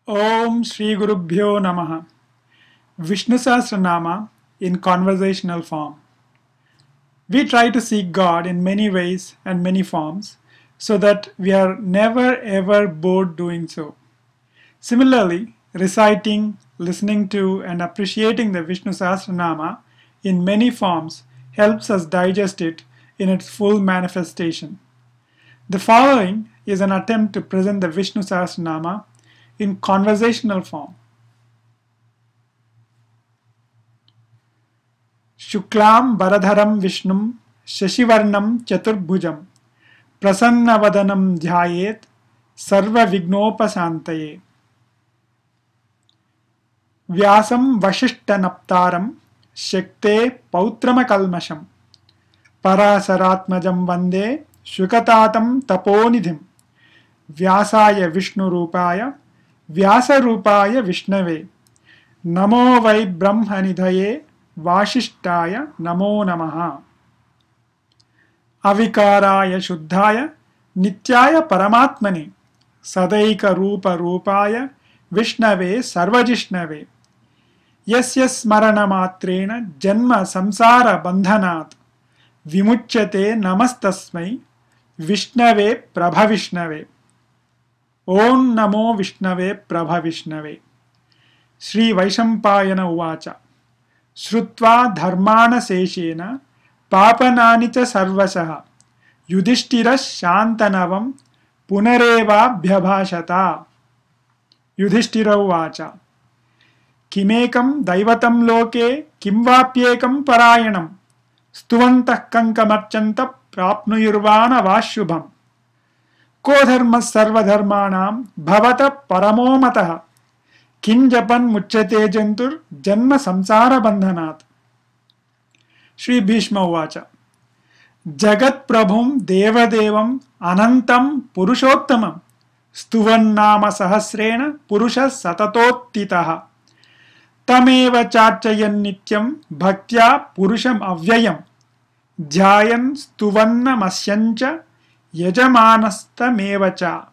Om Shri Gurubhyo Namaha. Vishnu Sahasranama in conversational form. We try to seek God in many ways and many forms so that we are never ever bored doing so. Similarly, reciting, listening to, and appreciating the Vishnu Sahasranama in many forms helps us digest it in its full manifestation. The following is an attempt to present the Vishnu Sahasranama in conversational form. Shuklam Varadharam Vishnum Shashivarnam Chaturbhujam Prasannavanam Dhyayet Sarva Vignopasantaye Vyasam Vashishtanaptaram Shakte Pautramakalmasham Parasaratmajam Vande Shukatatam Taponidhim Vyasaya Vishnu Rupaya Vyasa Rupaya Vishnave Namo Vai Brahmanidhaye Vashishtaya Namo Namaha Avikaraya Shuddhaya Nityaya Paramatmane Sadaika Rupa Rupaya Vishnave Sarvajishnave Yasya Smarana Matrena Janma Samsara Bandhanat Vimuchyate Namastasmai Vishnave Prabha Vishnave Om Namo Vishnave Prabha Vishnave Sri Vaishampayana Uvacha Shrutva Dharmana Seshena Papanani cha Sarvasah Yudhishthira Shantanavam Punareva Bhyabhashata Yudhishthira Uvacha Kimekam Daivatam Loke Kimvapyekam Parayanam Stuvantah Kankamarchanta Prapnuyurvana Vashubham Ko dharma sarva dharmanam bhavata paramo matah kinjapan muchyate jantur janma samsara bandhanat. Shri Bhishma Uvacha Jagat Prabhum Devadevam Anantam Purushottamam Stuvannama Sahasrena Purusha Satatottitaha Tameva Charchayan Nityam Bhaktya Purusham Avyayam Dhyayan Stuvanna Masyancha Yajamanastamevacha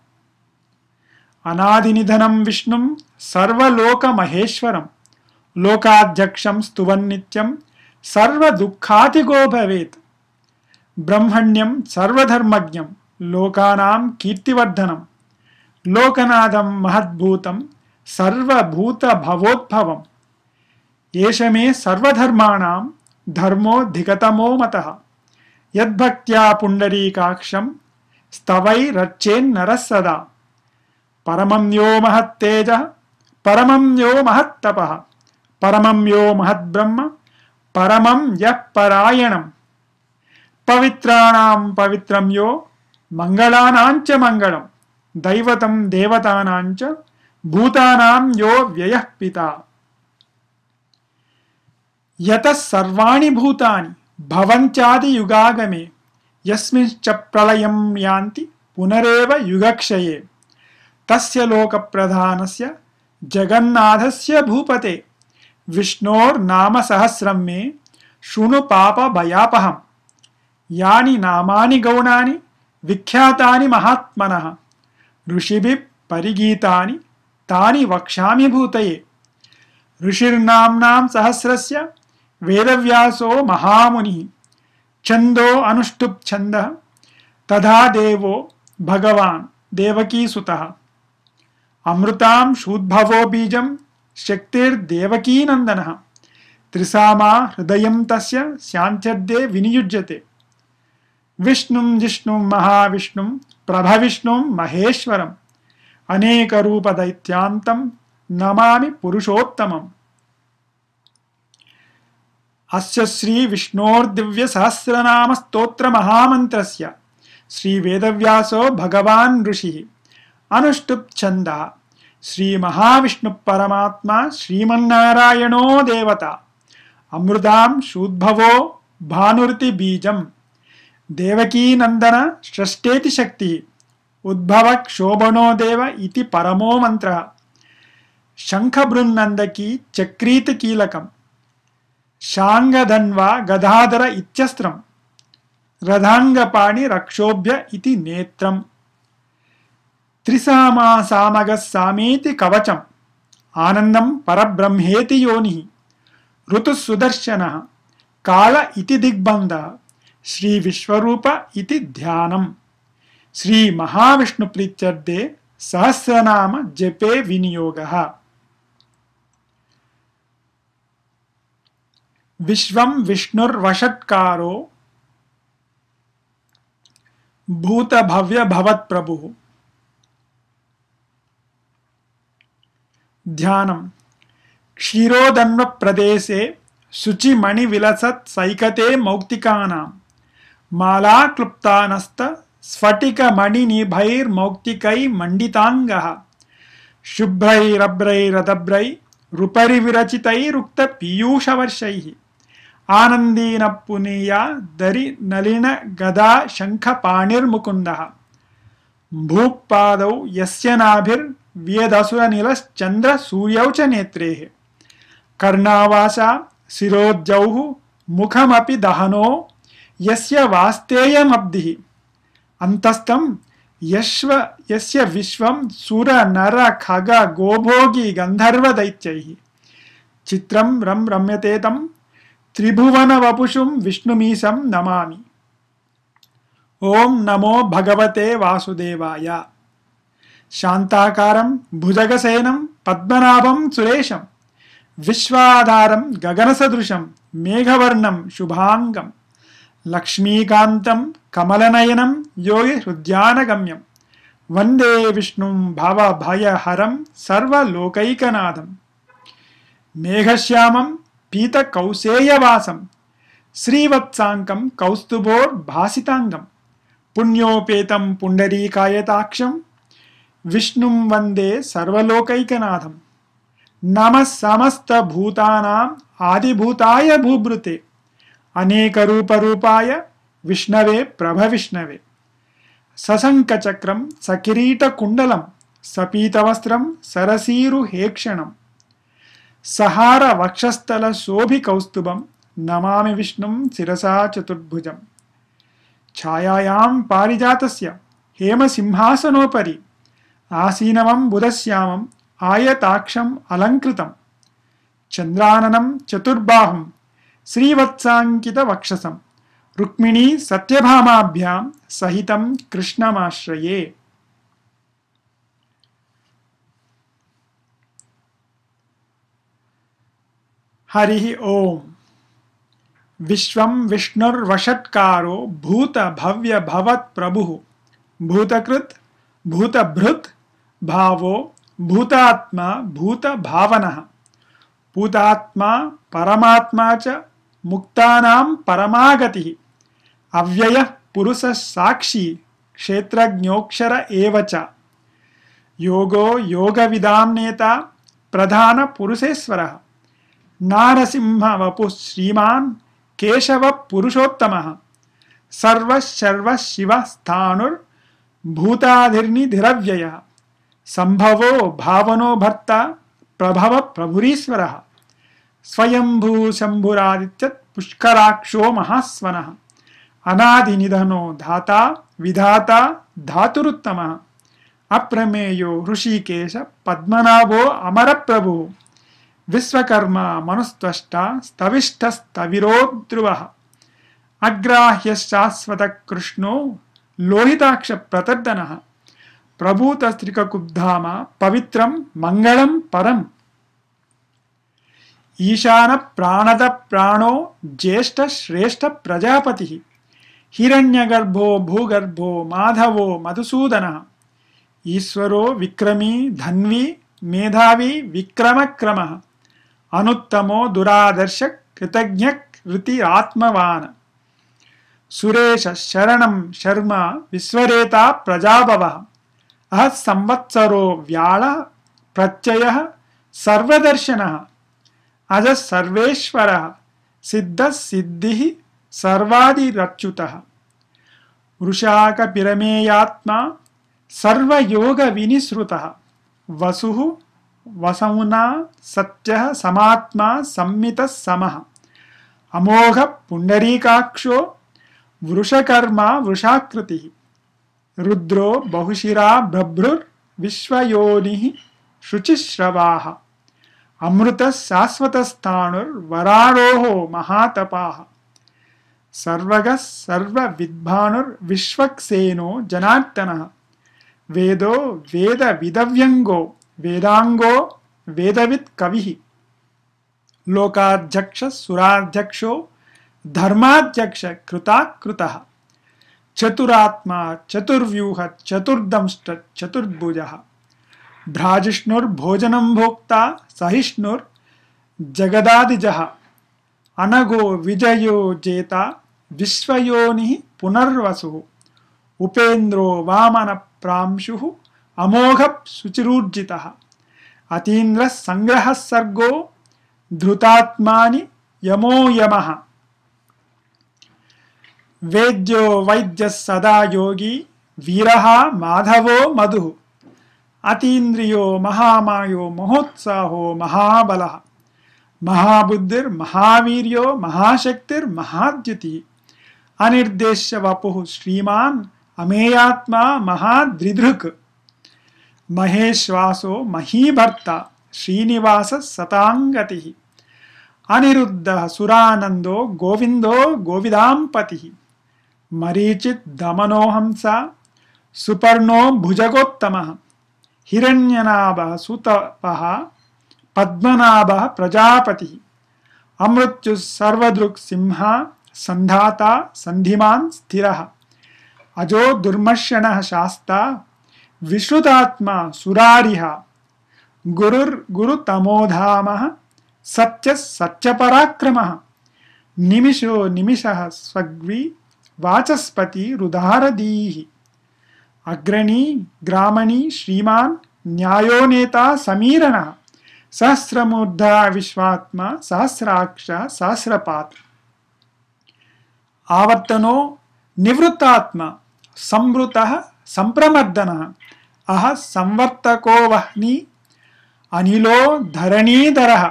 Anadinidhanam Vishnum Sarvaloka Maheshwaram Lokadhyaksham Stuvannityam Sarva Dukkhatigo Bhavet Brahmanyam Sarvadharmajnam Lokanam Kirtivardhanam Lokanadam Mahadbhutam Sarva Bhuta Bhavotbhavam Yeshame Sarvadharmanam Dharmo Dhikatamo Mataha Yadbhaktya Pundarikaksham Stavai Rachen Narasada Paramam Yo Mahat Teja Paramam Yo Mahat Tapaha Paramam Yo Mahat Brahma Paramam Yah Parayanam Pavitranam Pavitram Yo Mangalanancha Mangalam Daivatam Devatanancha Bhutanam Yo Vyayah Pita Yatas Sarvani Bhutani Bhavanchadi Yugagame Yasmincha Pralayam Yanti Punareva Yugakshaye Tasya Loka Pradhanasya Jagannadhasya Bhupate Vishnor Nama Sahasram Me Shunu Papa Bhayapaham Yani Namani Gaunani Vikhyatani Mahatmanaha Rushibhi Parigitani Tani Vakshami Bhutaye Rushirnamnam Sahasrasya Vedavyaso Mahamuni Chando Anushtup Chanda Tadha Devo Bhagavan Devaki Sutaha Amrutam Shudbhavo Bijam Shaktir Devaki Nandanaha Trisama Hridayam Tasya Syantyadde Viniyujjate Vishnum Jishnum Mahavishnum Prabhavishnum Maheshwaram Aneka Rupa Daityantam Namami Purushottamam Asya Sri Vishnor Divya Sahasranama Stotra Mahamantrasya Sri Vedavyaso Bhagavan Rishihi Anushtup Chanda Sri Mahavishnu Paramatma Srimannarayano Devata Amrudam Shudbhavo Bhanurti Bijam Devaki Nandana Shrashteti Shakti Udbhavak Shobhano Deva Iti Paramo Mantra Shankhabrunnandaki Chakrita Kilakam Shangadhanva Gadhadara త్రిసామా సామగ సామేతి కవచం ఆనందం పరబ్రహ్మేతి యోని ఋతు సుదర్శన కాళ ఇతి దిగ్బంధ శ్రీ విశ్వరూప ఇతి ధ్యానం. శ్రీ మహావిష్ణు ప్రీత్యర్థే సహస్రనామ జపే వినియోగః. విశ్వం విష్ణుర్వషట్కారో భూత భవ్య భవత్ ప్రభు. ధ్యానం. క్షీరోదన్వ ప్రదేశే శుచిమణి విలసత్ సైకతే మౌక్తికానాం మాలాక్లుప్తానస్త స్ఫటిక మణినిభైర్మౌక్తికై మండితాంగః శుభ్రైరభ్రైరదభ్రై రుపరి విరచితైరుక్త పీయూషవర్షైః ఆనందీన పునీయ దరి నలిన గదా శంఖ పాణిర్ముకుందః భూపాదౌ యస్య నాభిర్ వేదసుర నిలశ్చంద్ర సూర్యౌ చ నేత్రైః కర్ణావాసా శిరోజ్జౌః ముఖమపి దహనో యస్య వాస్తేయమబ్ధిః అంతస్థం యస్య విశ్వం సుర నర ఖగ గోభోగి గంధర్వ దైత్యైః చిత్రం రమ్యతే తం త్రిభువన వపుషుం విష్ణుమీశం నమామి. ఓం నమో భగవతే వాసుదేవాయ. శాంతాకారం భుజగసేనం పద్మనాభం సురేశం విశ్వాధారం గగనసదృశం మేఘవర్ణం శుభాంగం లక్ష్మీకాంతం కమలనయనం యోగి హృద్యానగమ్యం వందే విష్ణుం భవభయహరం సర్వలోకైకనాథం. మేఘశ్యామం పీతకౌసేయవాసం శ్రీవత్సాంకం కౌస్తుభోర్భాసితాంగం పుణ్యోపేతం పుండరీకాయతాక్షం విష్ణుం వందే సర్వలోకైకనాథం. నమః సమస్త భూతానాం ఆదిభూతాయ భూభృతే అనేక రూపరూపాయ విష్ణవే ప్రభవిష్ణవే. సశంఖచక్రం సకిరీటకుండలం సపీతవస్త్రం సరసీరుహేక్షణం సహార వక్షస్థల శోభి కౌస్తుభం నమామి విష్ణుం శిరసా చతుర్భుజం. ఛాయాయాం పారిజాతస్య హేమసింహాసనోపరి ఆసీనమం బుధశ్యామం ఆయతాక్షం అలంకృతం చంద్రాననం చతుర్బాహుం శ్రీవత్సాంకిత వక్షసం రుక్మిణీ సత్యభామాభ్యాం సహితం కృష్ణమాశ్రయే. హరి ఓం. విశ్వం విష్ణుర్వషట్కారో భూత భవ్య భవత్ ప్రభు భూతకృత్ భూతభృత్ భావో భూతాత్మ భూత భావనః భూతాత్మా పరమాత్మా చ ముక్తానాం పరమాగతిః అవ్యయః పురుషः సాక్షి క్షేత్రజ్ఞోక్షర ఏవ చ యోగో యోగవిదాం నేత ప్రధాన పురుషేశ్వరః నారసింహ వపుః శ్రీమాన్ కేశవ పురుషోత్తమః సర్వః సర్వః శివః స్థాణుర్ భూతాధిర్నిధిరవ్యయః సంభవో భావనో భర్త ప్రభవ ప్రభురీశ్వరః స్వయంభూ శంభురాదిత్యత్ పుష్కరాక్షో మహాస్వనః అనాదినిధనో ధాతా విధాతా ధాతురుత్తమః అప్రమేయో హృషీకేశ పద్మనాభో అమరప్రభుః విశ్వకర్మ మనుస్త్వష్ట స్తవిష్ఠస్తవిరో ధ్రువః అగ్రాహ్య శాశ్వత కృష్ణో లోహితాక్ష ప్రతర్దనః ప్రభూతస్త్రికకుబ్ధామ పవిత్రం మంగళం పరం. ఈశాన ప్రాణద ప్రాణో జ్యేష్ఠ శ్రేష్ఠ ప్రజాపతి హిరణ్యగర్భో భూగర్భో మాధవో మధుసూదనః ఈశ్వరో విక్రమీ ధన్వీ మేధావి విక్రమక్రమః అనుత్తమో దురాదర్శ కృతజ్ఞ కృతిరాత్మవాన్ సురేశ శరణం శర్మ విశ్వరేతా ప్రజాభవః అహ సంవత్సరో వ్యాళ ప్రత్యయః సర్వదర్శనః అజ సర్వేశ్వరః సిద్ధ సిద్ధిః సర్వాదిరచ్యుతః వృషాకపిరమేయాత్మా సర్వయోగ వినిసృతః వసుః వసౌనా సత్యః సమాత్మా సంమితః సమః అమోఘ పుండరీకాక్షో వృషకర్మ వృషాకృతిః రుద్రో బహుశిరా భ్రభృర్ विश्वयोनिः शुचिश्रवाः अमृतः शाश्वतस्थाणुर्वरारोहो महातपाः सर्वगः सर्वविद्भानुर्विश्वक्सेनो जनार्दनः वेदो वेदविदव्यङ्गो वेदांगो वेदवित् कविः लोकाध्यक्ष सुराध्यक्षो धर्माध्यक्ष कृताकृतः चतुरात्मा चतुर्व्यूह चतुर्दंष्ट चतुर्भुजः भ्राजिष्णुर्भोजनं भोक्ता सहिष्णुर्जगदादिजः अनगो विजयो जेता विश्वयोनिः पुनर्वसुः उपेन्द्रो वामन प्रांशुः अमोघः शुचिरूर्जितः अतीन्द्रः संग्रहः सर्गो धृतात्मानि यमो यमः वेद्यो वैद्यः सदा योगी वीरः माधवो मधुः अतीन्द्रियो महामायो महोत्साहो महाबलः महाबुद्धिर्महावीर्यो महाशक्तिर्महाद्युतिः अनिर्देश्य वपुः श्रीमान् अमेयात्मा महाद्रिदृक् महेश्वासो महीभर्ता श्रीनिवासः सतांगतिः अनिरुद्धः सुरानन्दो गोविन्दो गोविदाम्पतिः मरीचित् दमनोहंसा सुपर्णो भुजगोत्तमः हिरण्यनाभः सुतपः पद्मनाभः प्रजापतिः अमृत्युः सर्वदृक् सिंहा संधाता संधिमान् स्थिरः अजो दुर्मर्शनः शास्ता विश्रुतात्मा सुरारिः गुरुर्गुरुतमोधामः सत्यः सत्यपराक्रमः निमिषो निमिषः स्वग्वी वाचस्पति रुदारदीः अग्रणी ग्रामणी श्रीमान् न्यायो नेता समीरणः सहस्रमूर्धा विश्वात्मा सहस्राक्षः सहस्रपात् आवर्तनो निवृत्तात्मा संवृतः संप्रमर्दनः अह संवर्तको वह्नि अनिलो धरणीधरः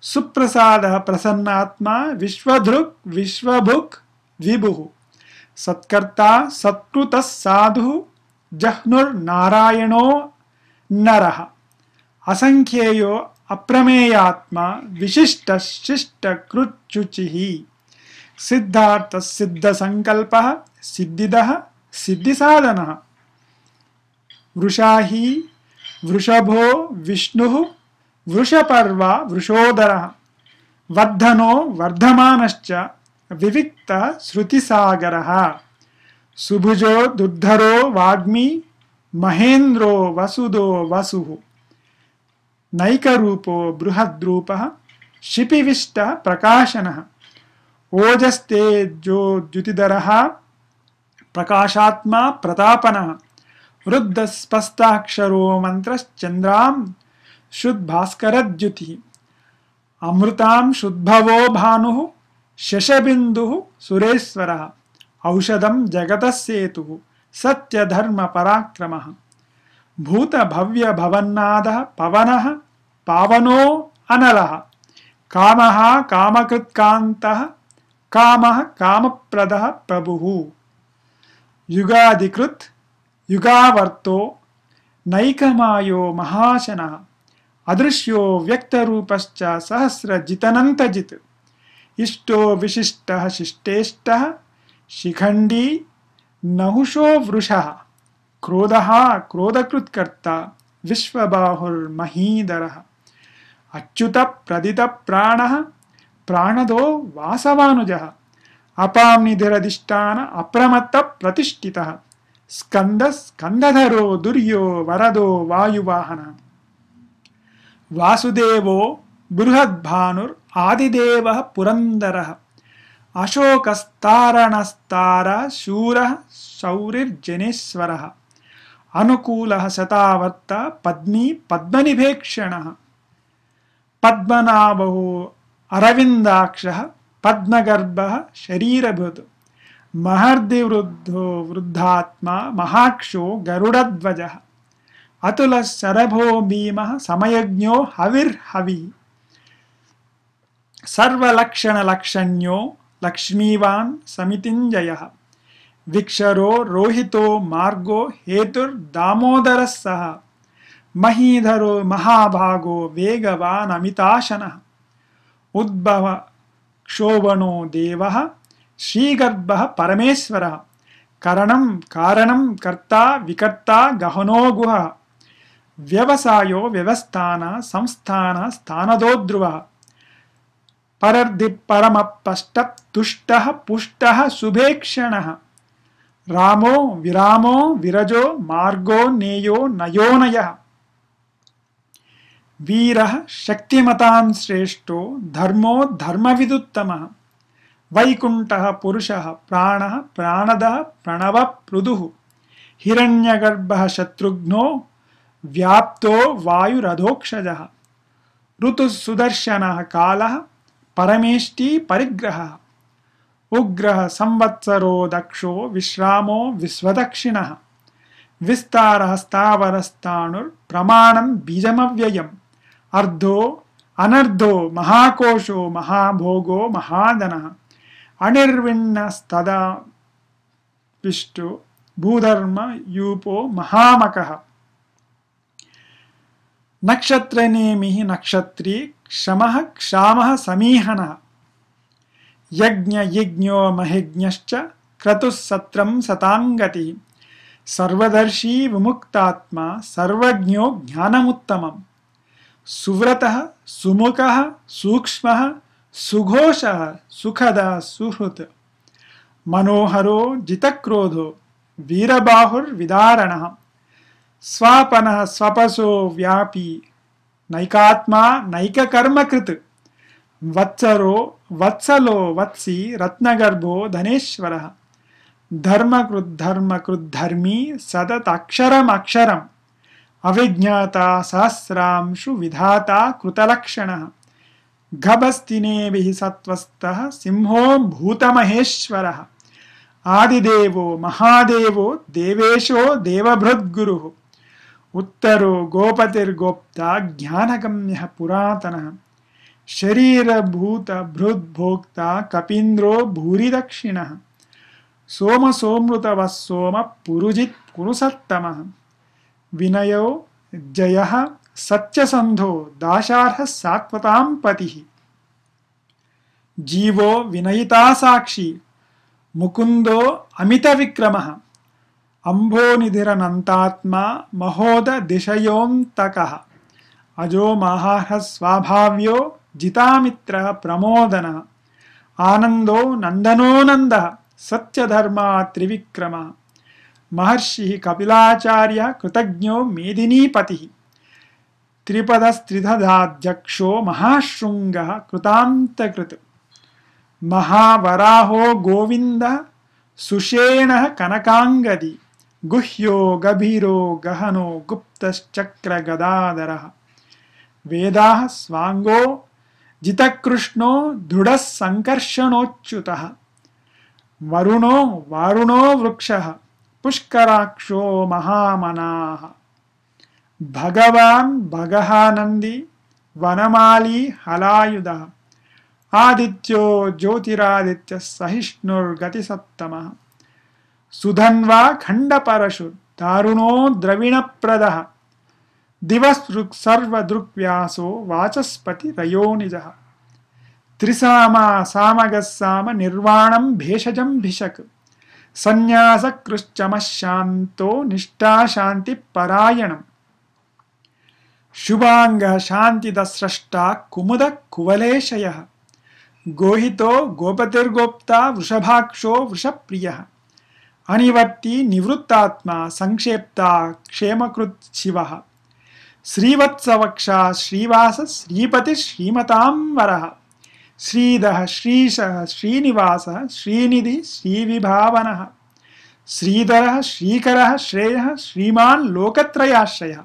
सुप्रसादः प्रसन्नात्मा विश्वधृक् विश्वभुक् द्विभुः सत्कर्ता सत्कृतः साधुः जह्नुर्नारायणो नरः असंख्येयो अप्रमेयात्मा विशिष्टः शिष्टकृच्छुचिः सिद्धार्थः सिद्धसंकल्पः सिद्धिदः सिद्धिसाधनः वृषाही वृषभो विष्णुः वृषपर्वा वृषोदरः वर्धनो वर्धमानश्च विविक्तः श्रुतिसागरः सुभुजो दुर्धरो वाग्मी महेन्द्रो वसुदो वसुः नैकरूपो बृहद्रूपः शिपिविष्टः प्रकाशनः ओजस्तेजो द्युतिधरः प्रकाशात्मा प्रतापनः रुद्धस्पष्टाक्षरो मंत्रश्चंद्रां शुद्भास्करद्युतिः अमृतां शुद्भवो भानुः शशबिन्दुः सुरेश्वरः औषधं जगतः सेतुः सत्यधर्म पराक्रमः भूतभव्य भवन्नादः पवनः पावनो अनलः कामः कामकृत्कान्तः कामः कामप्रदः प्रभुः युगादिकृत् युगावर्तो नैकमायो महाशनः अदृश्यो व्यक्तरूपश्च सहस्रजितनन्तजित् इष्टो विशिष्टः शिष्टेष्टः शिखण्डी नहुषो वृषः क्रोधः क्रोधकृत्कर्ता विश्वबाहुर्महीधरः अच्युत प्रदित प्राणः प्राणदो वासवानुजः अपाम्निधिरधिष्ठान अप्रमत्त प्रतिष्ठितः स्कंद स्कंदधरो दुर्यो वरदो वायुवाहनः वासुदेवो बृहद्भानुर् आदिदेवः पुरन्दरः अशोकस्तारणस्तारः शूरः शौरिर्जनेश्वरः अनुकूलः शतावर्त पद्मी पद्मनिभेक्षणः पद्मनाभो अरविन्दाक्षः पद्मगर्भः शरीरभृत् महर्दिवृद्धो वृद्धात्मा महाक्षो गरुडध्वजः अतुलः शरभो भीमः समयज्ञो हविर्हविः सर्वलक्षणलक्षण्यो लक्ष्मीवान् समितिञ्जयः विक्षरो रोहितो मार्गो हेतुर्दामोदरः सः महीधरो महाभागो वेगवान् अमिताशनः उद्भव क्षोभनो देवः श्रीगर्भः परमेश्वरः करणं कारणं कर्ता विकर्ता गहनो गुहः व्यवसायो व्यवस्थान संस्थान स्थानदो ध्रुवः परर्धि परमपष्टः तुष्टः पुष्टः शुभेक्षणः रामो विरामो विरजो मार्गो नेयो नयोनयः वीरः शक्तिमतान् श्रेष्ठो धर्मो धर्मविदुत्तमः वैकुण्ठः पुरुषः प्राणः प्राणदः प्रणवः पृथुः हिरण्यगर्भः शत्रुघ्नो व्याप्तो वायुरधोक्षजः ऋतुः सुदर्शनः कालः परमेष्टि परिग्रहः उग्रः संवत्सरो दक्षो विश्रामो विश्वदक्षिणः विस्तारः स्थावरस्ताणुर्प्रमाणं बीजमव्ययम् अर्धो अनर्धो महाकोशो महाभोगो महाधनः अनिर्विण्णस्तदा विष्टु भूधर्म यूपो महामकः नक्षत्रनेमिः नक्षत्री क्षमः क्षामः समीहनः यज्ञ यज्ञो महिज्ञश्च क्रतुः सत्रं सतांगतिः सर्वदर्शी विमुक्तात्मा सर्वज्ञो ज्ञानमुत्तमम् सुव्रतः सुमुखः सूक्ष्मः सुघोषः सुखदः सुहृत् मनोहरो जितक्रोधो वीरबाहुर्विदारणः स्वापनः स्वपसो व्यापी नैकात्मा नैककर्मकृत् वत्सरो वत्सलो वत्सी रत्नगर्भो धनेश्वरः धर्मकृद्धर्मी सततक्षरमक्षरम् अविज्ञाता सहस्रांशु विधाता कृतलक्षणः गभस्तिनेभिः सत्त्वस्तः सिंहो भूतमहेश्वरः आदिदेवो महादेवो देवेशो देवभृद्गुरुः उत्तरो गोपतिर्गोप्ता ज्ञानगम्यः पुरातनः शरीरभूतभृद्भोक्ता कपीन्द्रो भूरिदक्षिणः सोमसोमृतवः सोम पुरुजित् पुरुषत्तमः विनयो जयः सत्यसन्धो दाशार्हः सात्वतां पतिः जीवो विनयिता साक्षी मुकुंदो अमितविक्रमः अम्भोनिधिरनन्तात्मा महोदधिशयोऽन्तकः अजो माहार्हः स्वाभाव्यो जितामित्रः प्रमोदनः आनन्दो नन्दनो नन्दः सत्यधर्मा त्रिविक्रमः महर्षिः कपिलाचार्यः कृतज्ञो मेदिनीपतिः त्रिपदस्त्रिधदाध्यक्षो महाशृङ्गः कृतान्तकृत् महावराहो गोविन्दः सुषेणः कनकाङ्गदी गुह्यो गभीरो गहनो गुप्तश्चक्रगदाधरः वेदाः स्वाङ्गो जितकृष्णो दृढः सङ्कर्षणोच्युतः वरुणो वारुणो वृक्षः पुष्कराक्षो महामनाः भगवान् भगहानन्दी वनमाली हलायुधः आदित्यो ज्योतिरादित्य सहिष्णुर्गतिसत्तमः सुधन्वा खण्डपरशु दारुणो द्रविणप्रदः दिवसृक् सर्वदृक्व्यासो वाचस्पतिरयोनिजः त्रिसामा सामगस्साम निर्वाणं भेषजं भिषक् संन्यासकृश्चमशान्तो निष्ठाशान्तिपरायणम् शुभांगः शान्तिदस्रष्टा कुमुदः कुवलेशयः गोहितो गोपतिर्गोप्ता वृषभाक्षो वृषप्रियः अनिवर्ती निवृत्तात्मा संक्षेप्ता क्षेमकृत् शिवः श्रीवत्सवक्षा श्रीवास श्रीपति श्रीमतां वरः श्रीधः श्रीशः श्रीनिवासः श्रीनिधि श्रीविभावनः श्रीधरः श्रीकरः श्रेयः श्रीमान् लोकत्रयाश्रयः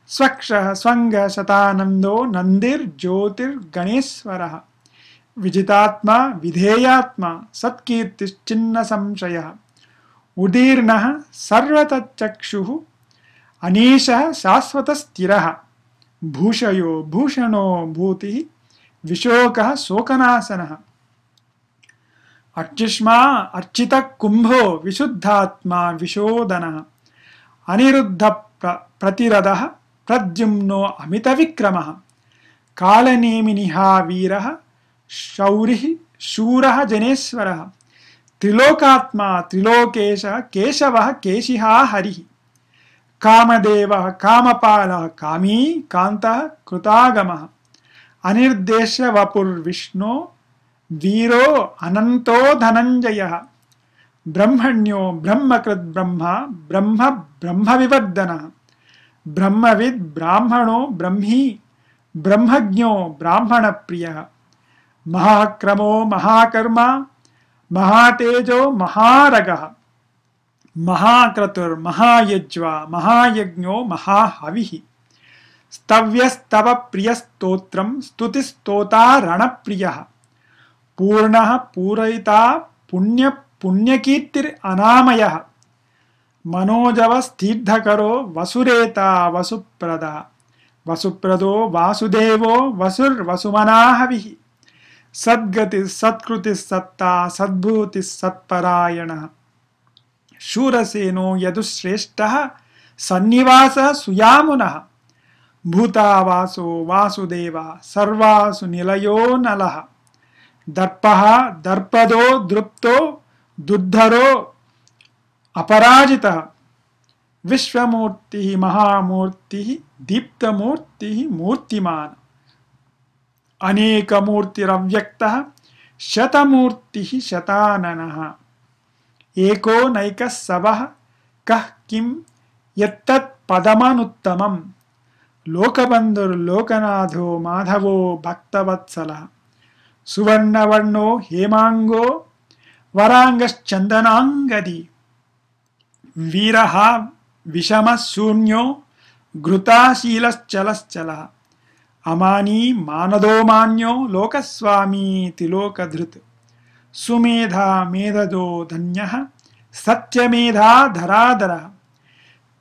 स्वक्षः स्वङ्गः शतानन्दो नन्दिर्ज्योतिर्गणेश्वरः विजितात्मा विधेयात्मा सत्कीर्तिश्चिन्न संशयः उदीर्णः सर्वतच्चक्षुः अनीशः शाश्वतस्थिरः भूषयो भूषणो भूतिः विशोकः शोकनाशनः అర్చిష్మా అర్చిత కుంభో విశుద్ధాత్మా విశోదనః అనిరుద్ధ ప్రతిరథః ప్రద్యుమ్నో అమిత విక్రమః కాలనేమినిహా వీరః శౌరిః శూరః జనేశ్వరః త్రిలోకాత్మా త్రిలోకేశः కేశవः కేశిహా హరిః కామదేవः కామపాలः కామీ కాంతः కృతాగమः అనిర్దేశ్య వపుర్విష్ణో వీరో అనంతో ధనంజయః బ్రహ్మణ్యో బ్రహ్మకృద్ బ్రహ్మ బ్రహ్మ బ్రహ్మవివర్ధనః బ్రహ్మవిద్ బ్రాహ్మణో బ్రహ్మీ బ్రహ్మజ్ఞో బ్రాహ్మణప్రియః మహాక్రమో మహాకర్మ మహాతేజో మహారగః మహాక్రతుర్ మహాయజ్వా మహాయజ్ఞో మహాహవిః స్తవ్యస్తవ ప్రియస్తోత్రం స్తుతిస్తోతారణప్రియః పూర్ణః పూరయితా పుణ్యకీర్తిర్ అనామయః మనోజవస్థీర్థకరో వసురేతా వసుప్రదః వసుప్రదో వాసుదేవో వసుర్వసుమనాహవిః సద్గతి సత్కృతి సత్తా సద్భూతి సత్పరాయణః శూరసేనో యదుశ్రేష్టః సన్నివాసః సుయామునః భూతావాసో వాసుదేవ సర్వాసు నిలయో నలః దర్పః దర్పదో దృప్తో దుర్ధరో అపరాజితః విశ్వమూర్తిః మహామూర్తిః దీప్తమూర్తిః మూర్తిమాన్ అనేకమూర్తిరవ్యక్తః శతమూర్తిః శతాననః ఏకో నైకः సవః కః కిం యత్తత్ పదమనుత్తమం లోకబంధుర్లోకనాథో మాధవో భక్తవత్సలః సువర్ణవర్ణో హేమాంగో వరాంగశ్చందనాంగది వీరః విషమశూన్యో ఘృతాశీలశ్చలశ్చలః అమానీ మానదో మాన్యో లోకస్వామీ తిలోకధృత్ సుమేధా మేధదో ధన్యః సత్యమేధా ధరాధరః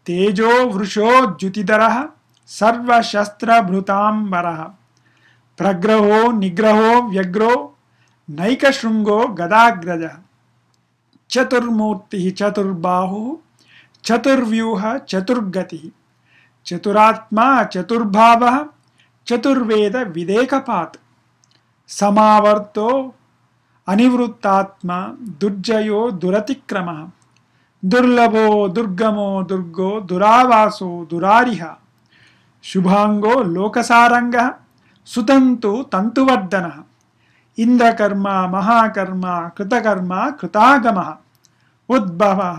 తేజో వృషో ద్యుతిధరః సర్వశస్త్రభృతాంబరః ప్రగ్రహో నిగ్రహో వ్యగ్రో నైకశృంగో గదాగ్రజః చతుర్మూర్తిః చతుర్బాహుః చతుర్వ్యూహ చతుర్గతిః చతురాత్మా చతుర్భావః చతుర్వేద విదేకపాత్ సమావర్తో అనివృత్తాత్మా దుర్జయో దురతిక్రమః దుర్లభో దుర్గమో దుర్గో దురావాసో దురారిహ శుభాంగో లోకసారంగః సుతంతు తంతువర్ధనః ఇంద్రకర్మ మహాకర్మ కృతకర్మ కృతాగమః ఉద్భవః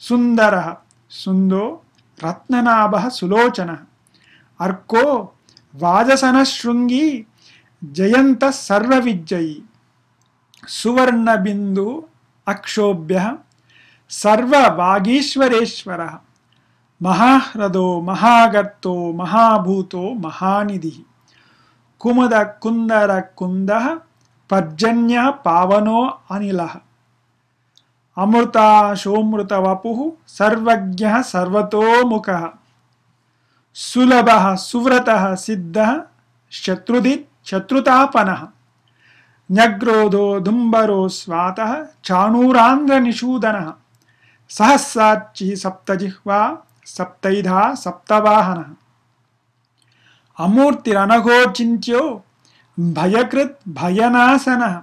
సుందరః సుందో రత్ననాభః సులోచనః అర్కో వాజసనశృంగీ జయంతః సర్వవిజ్జయీ సువర్ణబిందు అక్షోభ్యః సర్వవాగీశ్వరేశ్వరః మహాహ్రదో మహాగర్తో మహాభూతో మహానిధిః కుముద కుందర కుందః పర్జన్యః పావనో అనిలః అమృతాశోమృత వపుః సర్వజ్ఞః సర్వతోముఖః సులభః సువ్రతః సిద్ధః శత్రుదిత్ శత్రుతాపనః న్యగ్రోధో దుంబరో స్వాతః చాణూరాంధ్రనిషూదనః సహస్రార్చి సప్తజిహ్వా సప్తైధా సప్తవాహనః అమూర్తిరనఘోచింత్యో భయకృత్ భయనాశనః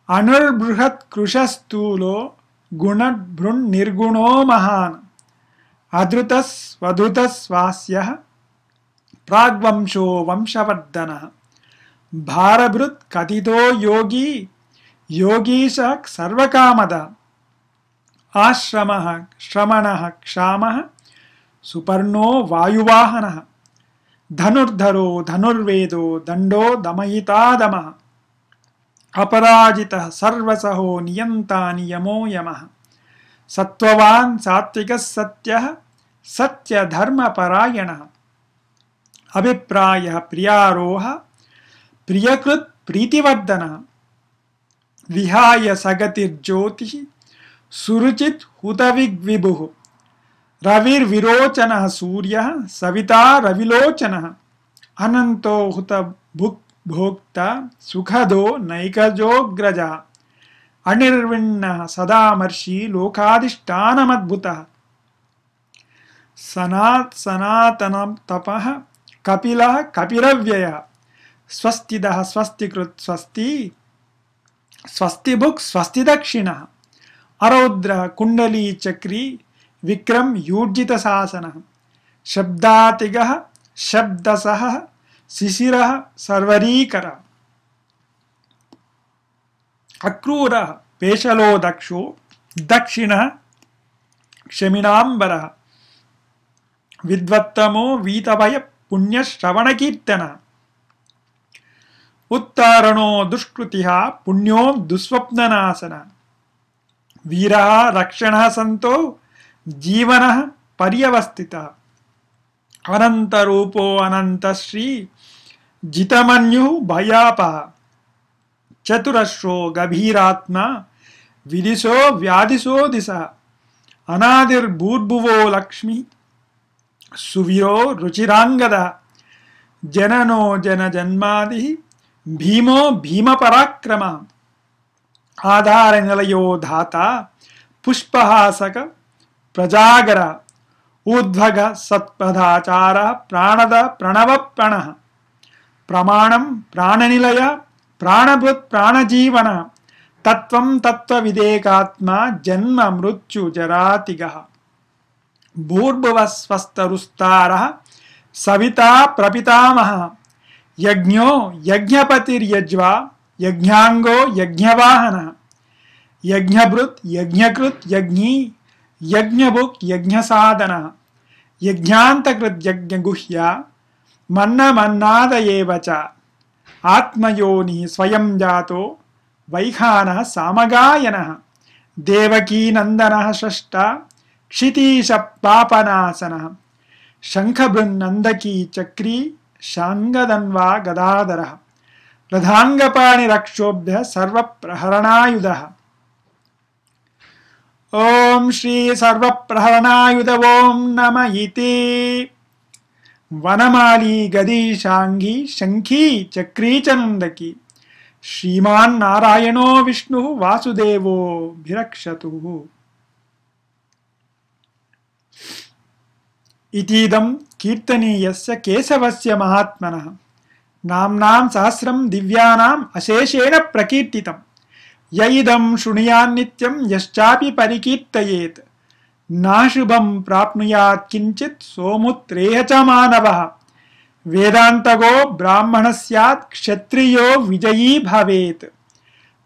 అణుర్బృహత్ కృశస్థూలో గుణభృన్నిర్గుణో మహాన్ అధృతస్వధృతస్వాస్యః ప్రాగ్వంశో వంశవర్ధనః భారభృత్ కథితో యోగీ యోగీశः సర్వకామదః ఆశ్రమః శ్రమణః క్షామః సుపర్ణో వాయువాహనః ధనుర్ధరో ధనుర్వేదో దండో దమయితాదమః అపరాజితః సర్వసహో నియంతా నియమో యమః సత్వవాన్ సాత్వికः సత్యః సత్యధర్మపరాయణः అభిప్రాయః ప్రియారోహ ప్రియకృత్ ప్రీతివర్ధనః విహాయ సగతిర్జ్యోతిః సురుచిత్ హుతవిగ్విభుః రవిర్విరోచనః సూర్యః సవితా రవిలోచనః అనంతో హుత భోక్త సుఖదో నైకజోగ్రజః अनिर्विण्णः सदामर्षि लोकाधिष्ठानमद्भुतः सनातनं तपः कपिलः कपिरव्ययः स्वस्तिदः स्वस्तिकृत् स्वस्ति स्वस्तिभुक् स्वस्तिदक्षिणः अरौद्रः कुण्डली चक्री विक्रम यूर्जितशासनः शब्दातिगः शब्दसः शिशिरः सर्वरीकरः अक्रूरः पेशलो दक्षो दक्षिणः क्षमिणाम्बरः विद्वत्तमो वीतभय पुण्यश्रवणकीर्तनः उत्तारणो दुष्कृतिः पुण्यो दुःस्वप्ननाशनः वीरः रक्षणः सन्तो जीवनः पर्यवस्थितः अनन्तरूपो अनन्तश्री जितमन्युः भयापः चतुरश्रो गभीरात्मा विदिशो व्याधिशो दिशः अनादिर्भूर्भुवो लक्ष्मी सुवीरो रुचिरांगदः जननो जनजन्मादिः भीमो भीमपराक्रमः आधारनिलयो धाता पुष्पहासक प्रजागर ऊर्ध्वग सत्पदाचार प्राणद प्रणवप्रणः प्रमाणं प्राणनिलय प्राणभूत प्राणजीवन तत्वं तत्वविदेकात्मा जन्म मृत्यु जरातिगः भूर्भुवस्वस्तरुस्तारः सविता प्रपितामहः यज्ञो यज्ञपतिर्यज्वा यज्ञांगो यज्ञवाहनः यज्ञभृत् यज्ञकृत् यज्ञी यज्ञभुक् यज्ञसाधनः यज्ञान्तकृत् यज्ञगुह्या मन्नमन्नादयेव च आत्मयोनिः स्वयं जातो वैखानः सामगायनः देवकी नन्दनः षष्ठा क्षितीशपापनासनः शंखबृन्नन्दकी चक्री शांगदन्वा गदाधरः रथांगपाणिरक्षोभ्य सर्वप्रहरणायुधः ओम श्री सर्वप्रहरणायुध ओम नमः इति वनमाली गदी शांगी शंखी चक्री चंदकी श्रीमान नारायणो विष्णु वासुदेवो भिरक्षतुः इतीदं कीर्तनीयस्य केशवस्य महात्मनः नाम्नां सहस्रं दिव्यानाम् अशेषेण प्रकीर्तितं य इदं शृणुयान् नित्यं यश्चापि परिकीर्तयेत् नाशुभं प्राप्नुयात् किंचित् सोमुत्रेह च मानवः वेदान्तगो ब्राह्मणः स्यात् क्षत्रियो विजयी भवेत्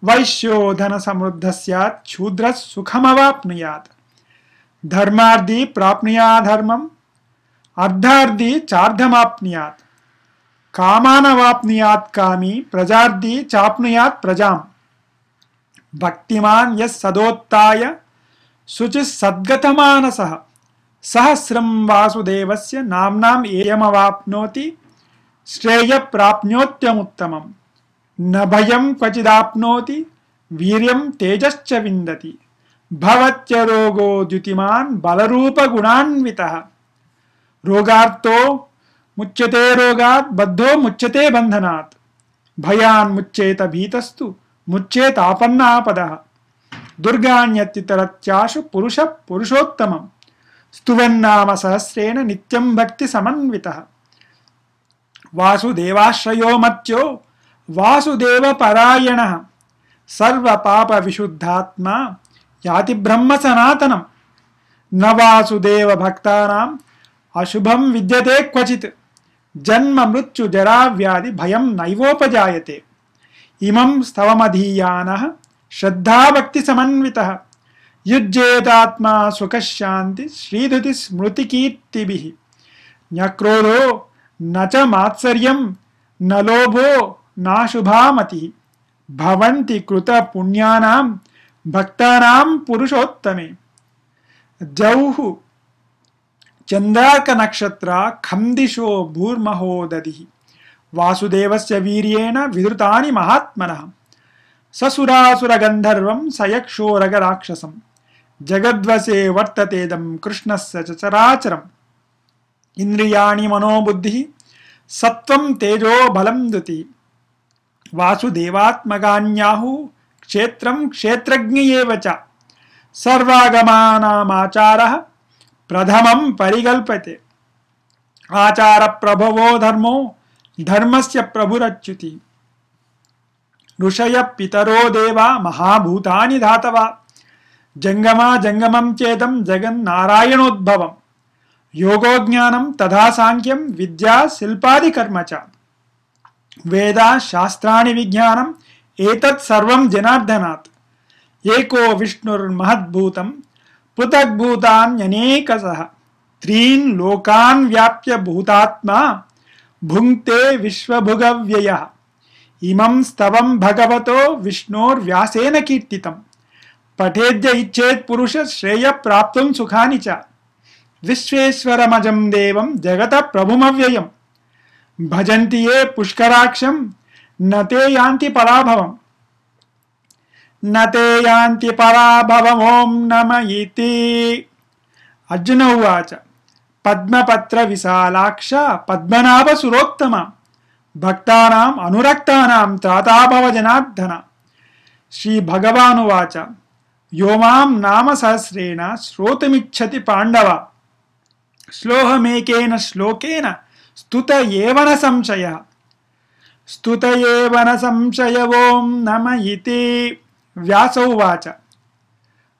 वैश्यो धनसमृद्धः स्यात् शूद्रः सुखमवाप्नुयात् धर्मार्थी प्राप्नुयात् धर्मम् अर्धार्थी चार्धमाप्नुयात् कामानवाप्नुयात् कामी प्रजार्थी चाप्नुयात् प्रजाम् भक्तिमान् यः सदोत्थाय शुचिः सद्गतमानसः सहस्रं वासुदेवस्य नाम्नाम् एयमवाप्नोति श्रेयप्राप्नोत्यमुत्तमम् न भयं क्वचिदाप्नोति वीर्यं तेजश्च विन्दति भवत्य रोगो द्युतिमान् बलरूपगुणान्वितः रोगार्तो मुच्यते रोगात् बद्धो मुच्यते बन्धनात् भयान् मुच्येत भीतस्तु मुच्येतापन्नापदः दुर्गाण्यतितरत्याशु पुरुष पुरुषोत्तमम् स्तुवन्नाम सहस्रेण नित्यं भक्ति समन्वितः वासुदेवाश्रयो मत्यो वासुदेव परायणः सर्व पाप विशुद्धात्मा याति ब्रह्म सनातनम् न वासुदेव भक्तानाम् अशुभं विद्यते क्वचित् जन्म मृत्यु जरा व्याधि भयं नैवोपजायते इमं स्तवमधीयानः श्रद्धा भक्ति समन्वितः युज्येतात्मा सुखशान्ति श्रीधुति स्मृति कीर्तिभिः न क्रोधो न च मात्सर्यं न लोभो नाशुभा मतिः भवन्ति कृत पुण्यानां भक्तानां पुरुषोत्तमे जौः चंद्रार्क नक्षत्र खंदिशो भूर्महो दधिः वासुदेवस्य वीर्येण विधृतानि महात्मनः ससुरासुर गंधर्वं सयक्षोरग राक्षसं जगद्वसे वर्ततेदं कृष्णस्य च चराचरम् इंद्रियाणि मनोबुद्धिः सत्वं तेजो बलं दुति वासुदेवात्मगान्याहुः क्षेत्रं क्षेत्रज्ञ एव च सर्वागमानामाचारः प्रथमं परिकल्प्यते आचार प्रभवो धर्मो धर्मस्य प्रभुरच्युति ऋषय पितरो देवा महाभूतानि धातवा जंगमा जंगमं चेदं जगन्नारायणोद्भवम् योगो ज्ञानं तथा सांख्यं विद्या शिल्पादि कर्म च वेदा शास्त्राणि विज्ञानम् एतत् सर्वं जनार्दनात् एको विष्णुर्महद्भूतं पृथग्भूतान्यनेकशः त्रीन् लोकान् व्याप्य भूतात्मा भुङ्क्ते विश्वभुगव्ययः इमं स्तवं भगवतो विष्णोर्व्यासेन कीर्तितम् पठेद्य इच्छेत् पुरुष श्रेय प्राप्तुं सुखानि च विश्वेश्वरमजं देवं जगतः प्रभुमव्ययम् भजन्ति ये पुष्कराक्षं न ते यान्ति पराभवम् न ते यान्ति पराभवम् ॐ नमः इति। अर्जुन उवाच पद्मपत्र विशालाक्ष पद्मनाभ सुरोत्तम भक्तानाम् अनुरक्तानां त्राता भव जनार्दन। श्री भगवानुवाच यो मां नाम सहस्रेण श्रोतुमिच्छति पाण्डव श्लोहमेकेन श्लोकेन स्तुत एव न संशयः स्तुत एव न संशय ॐ नमः इति। व्यास उवाच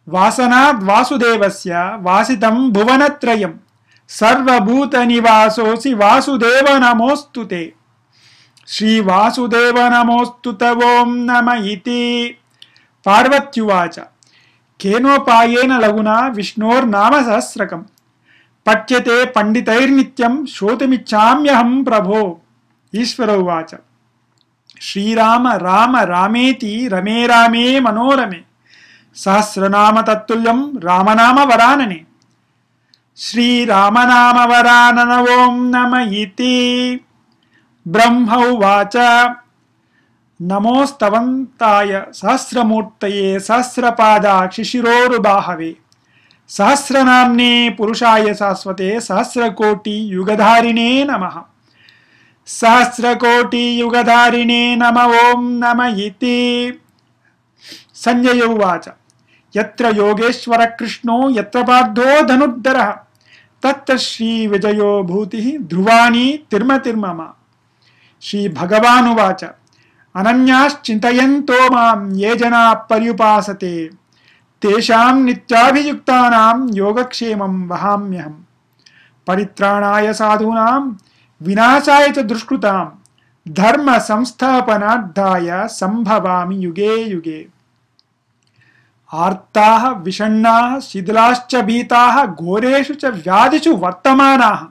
वासनाद् वासुदेवस्य वासितं भुवनत्रयं सर्वभूतनिवासोऽसि वासुदेव नमोऽस्तुते श्री वासुदेव नमोऽस्तुते ॐ नमः इति। पार्वत्युवाच केनोपायेन लघुना विष्णोर्नाम सहस्रकं पठ्यते पंडितैर्नित्यं श्रोतुमिच्छाम्यहं प्रभो। ईश्वर उवाच श्रीराम राम रामेति रमे रामे मनोरमे सहस्रनाम तत्तुल्यं रामनाम वरानने श्रीरामनाम वरानन ॐ नमः इति। ब्रह्म उवाच नमोस्तवन्ताय सहस्रमूर्तये सहस्रपादाक्षि शिरोरुबाहवे सहस्रनाम्ने पुरुषाय शाश्वते सहस्रकोटि युगधारिणे नमः सहस्रकोटि युगधारिणे नमः ॐ नमः इति। संजय उवाच यत्र योगेश्वर कृष्णो यत्र पार्थो धनुर्धरः तत्र श्री विजयो भूतिः ध्रुवानी तिर्मतिर्मम। श्री भगवानुवाच अनन्याश्चिन्तयन्तो मां ये जनाः पर्युपासते तेषां नित्याभियुक्तानां योगक्षेमं वहाम्यहम् परित्राणाय साधूनां विनाशाय च दुष्कृतां धर्म संस्थापनार्थाय संभवामि युगे युगे। आर्ताः विषण्णाः शिथिलाश्च भीताः घोरेषु च व्याधिषु वर्तमानाः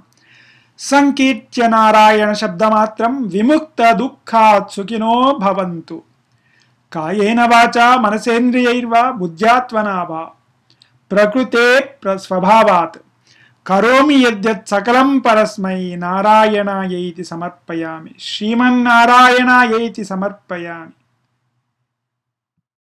संकीर्त्य नारायण शब्दमात्रं विमुक्त दुःखात् सुखिनो भवन्तु। कायेन वाचा मनसेन्द्रियैर्वा बुद्ध्यात्मना वा प्रकृते स्वभावात् करोमि यद्यत् सकलं परस्मै नारायणायैति समर्पयामि श्रीमन्नारायणायैति समर्पयामि।